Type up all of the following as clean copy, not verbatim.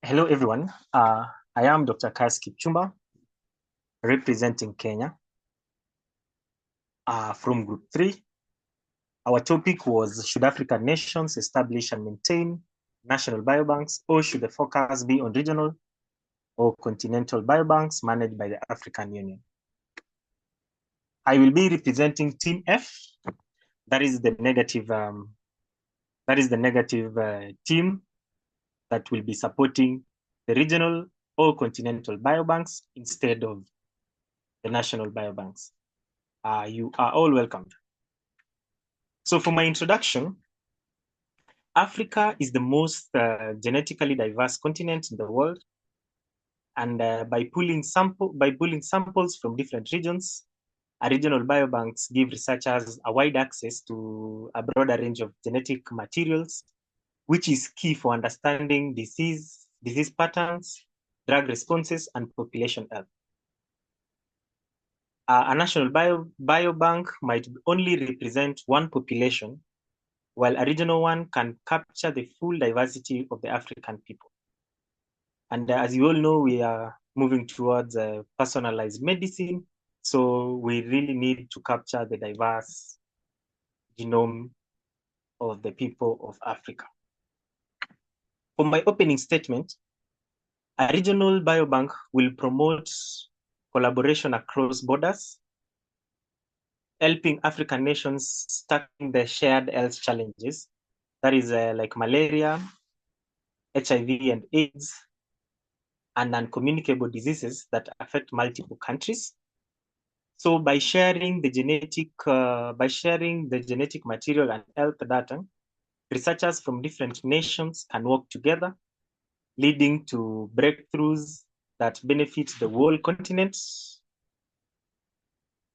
Hello, everyone. I am Dr. Kas Kipchumba, representing Kenya from Group 3. Our topic was, should African nations establish and maintain national biobanks, or should the focus be on regional or continental biobanks managed by the African Union? I will be representing Team F. That is the negative team that will be supporting the regional or continental biobanks instead of the national biobanks. You are all welcomed. So for my introduction, Africa is the most genetically diverse continent in the world. And by pulling samples from different regions, regional biobanks give researchers a wide access to a broader range of genetic materials, which is key for understanding disease patterns, drug responses, and population health. A national biobank might only represent one population, while a regional one can capture the full diversity of the African people. And as you all know, we are moving towards personalized medicine. So we really need to capture the diverse genome of the people of Africa. For my opening statement, a regional biobank will promote collaboration across borders, helping African nations tackle the shared health challenges. That is like malaria, HIV and AIDS, and non-communicable diseases that affect multiple countries. So by sharing the genetic material and health data, researchers from different nations can work together, leading to breakthroughs that benefit the whole continent.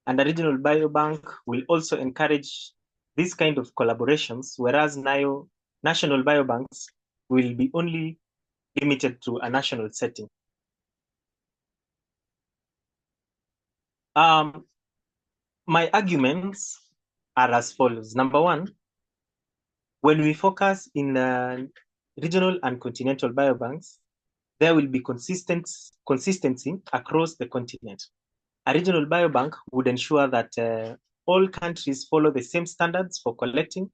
And a regional biobank will also encourage this kind of collaborations, whereas now national biobanks will be only limited to a national setting. My arguments are as follows. Number one, when we focus in regional and continental biobanks, there will be consistency across the continent. A regional biobank would ensure that all countries follow the same standards for collecting,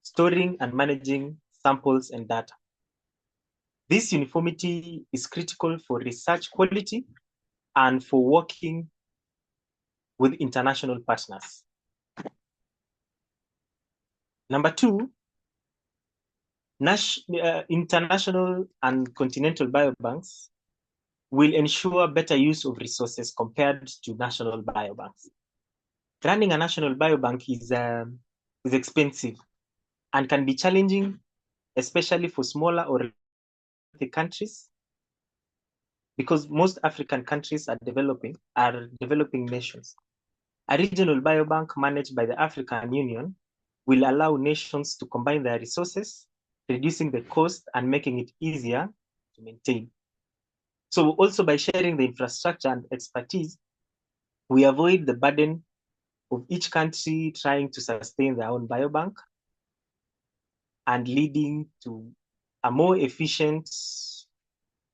storing, and managing samples and data. This uniformity is critical for research quality and for working with international partners. Number two, international and continental biobanks will ensure better use of resources compared to national biobanks. Running a national biobank is expensive and can be challenging, especially for smaller or countries, because most African countries are developing nations. A regional biobank managed by the African Union will allow nations to combine their resources, reducing the cost and making it easier to maintain. So also by sharing the infrastructure and expertise, we avoid the burden of each country trying to sustain their own biobank and leading to a more efficient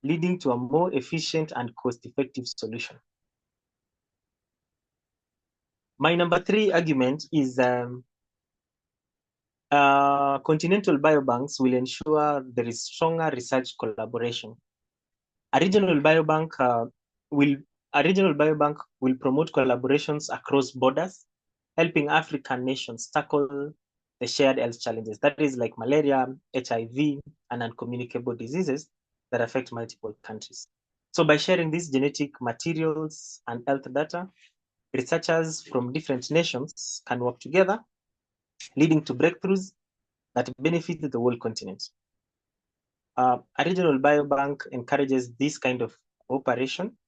and cost-effective solution. My number three argument is continental biobanks will ensure there is stronger research collaboration. A regional biobank will promote collaborations across borders, helping African nations tackle the shared health challenges. That is like malaria, HIV, and uncommunicable diseases that affect multiple countries. So by sharing these genetic materials and health data, researchers from different nations can work together, leading to breakthroughs that benefit the whole continent. A regional biobank encourages this kind of cooperation,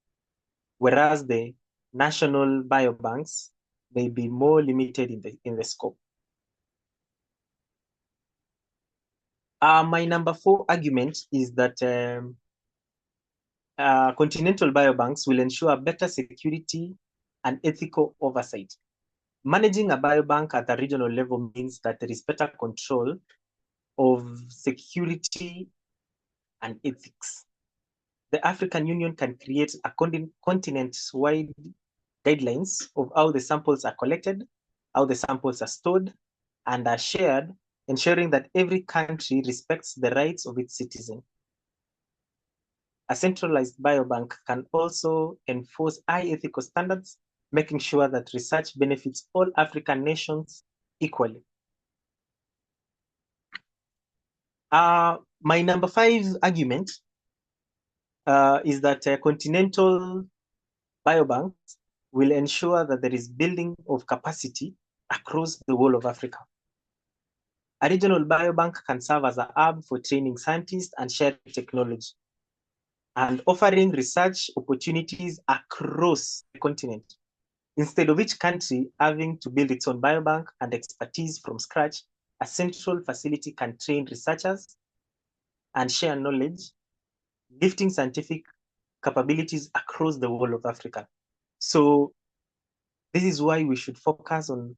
whereas the national biobanks may be more limited in the scope. My number four argument is that continental biobanks will ensure better security and ethical oversight. Managing a biobank at a regional level means that there is better control of security and ethics. the African Union can create a continent-wide guidelines of how the samples are collected, how the samples are stored, and are shared, ensuring that every country respects the rights of its citizen. A centralized biobank can also enforce high ethical standards, making sure that research benefits all African nations equally. My number 5 argument is that continental biobanks will ensure that there is building of capacity across the whole of Africa. A regional biobank can serve as a hub for training scientists and sharing technology, and offering research opportunities across the continent. Instead of each country having to build its own biobank and expertise from scratch, a central facility can train researchers and share knowledge, lifting scientific capabilities across the whole of Africa. So this is why we should focus on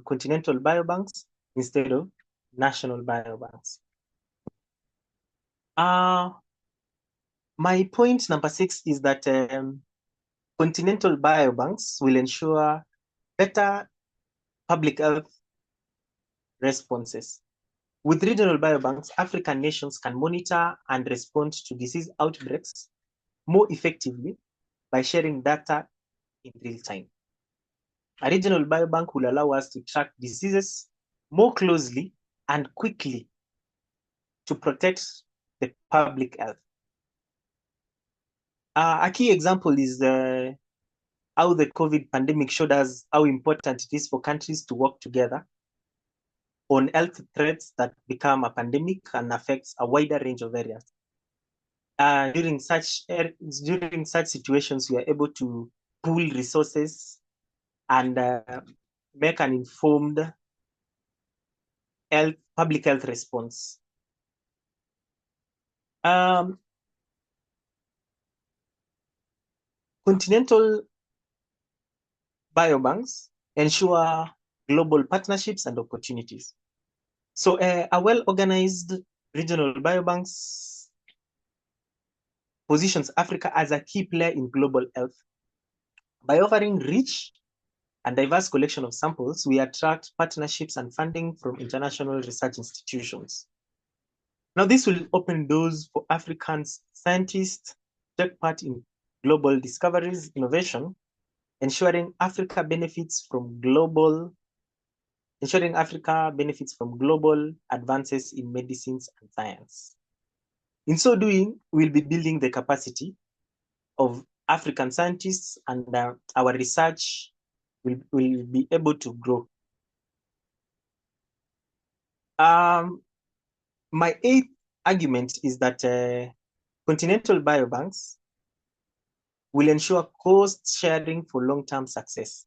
continental biobanks instead of national biobanks. My point number 6 is that continental biobanks will ensure better public health responses. With regional biobanks, African nations can monitor and respond to disease outbreaks more effectively by sharing data in real time. A regional biobank will allow us to track diseases more closely and quickly to protect the public health. A key example is how the COVID pandemic showed us how important it is for countries to work together on health threats that become a pandemic and affects a wider range of areas. During such situations, we are able to pool resources and make an informed public health response. Continental biobanks ensure global partnerships and opportunities. So a well-organized regional biobanks positions Africa as a key player in global health. By offering rich and diverse collection of samples, we attract partnerships and funding from international research institutions. Now, this will open doors for African scientists to take part in global discoveries, innovation, ensuring Africa benefits from global advances in medicines and science. In so doing, we'll be building the capacity of African scientists, and our research will be able to grow. My 8th argument is that continental biobanks will ensure cost sharing for long-term success.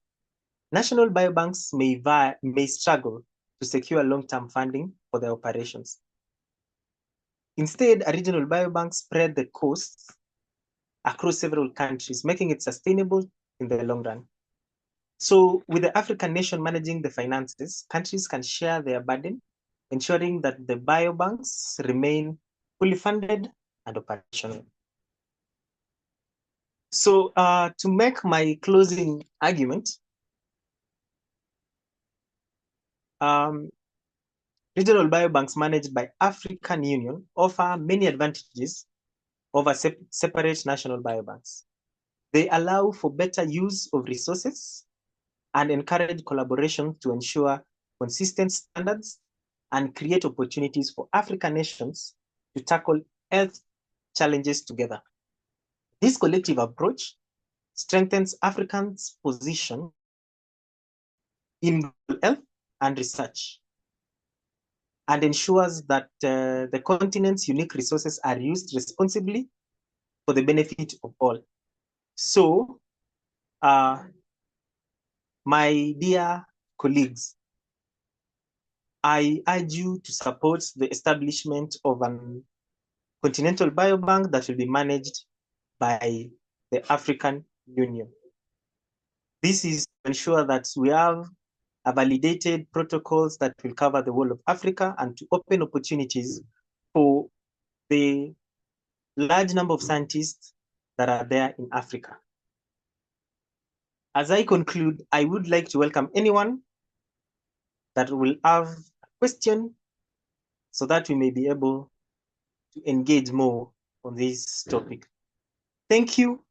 National biobanks may struggle to secure long-term funding for their operations. Instead, a regional biobank spread the costs across several countries, making it sustainable in the long run. So with the African nation managing the finances, countries can share their burden, ensuring that the biobanks remain fully funded and operational. So to make my closing argument, regional biobanks managed by African Union offer many advantages over separate national biobanks. They allow for better use of resources and encourage collaboration to ensure consistent standards and create opportunities for African nations to tackle health challenges together. This collective approach strengthens Africa's position in health and research, and ensures that the continent's unique resources are used responsibly for the benefit of all. So, my dear colleagues, I urge you to support the establishment of an continental biobank that will be managed by the African Union. This is to ensure that we have a validated protocols that will cover the whole of Africa and to open opportunities for the large number of scientists that are there in Africa. As I conclude, I would like to welcome anyone that will have a question so that we may be able to engage more on this topic. Thank you.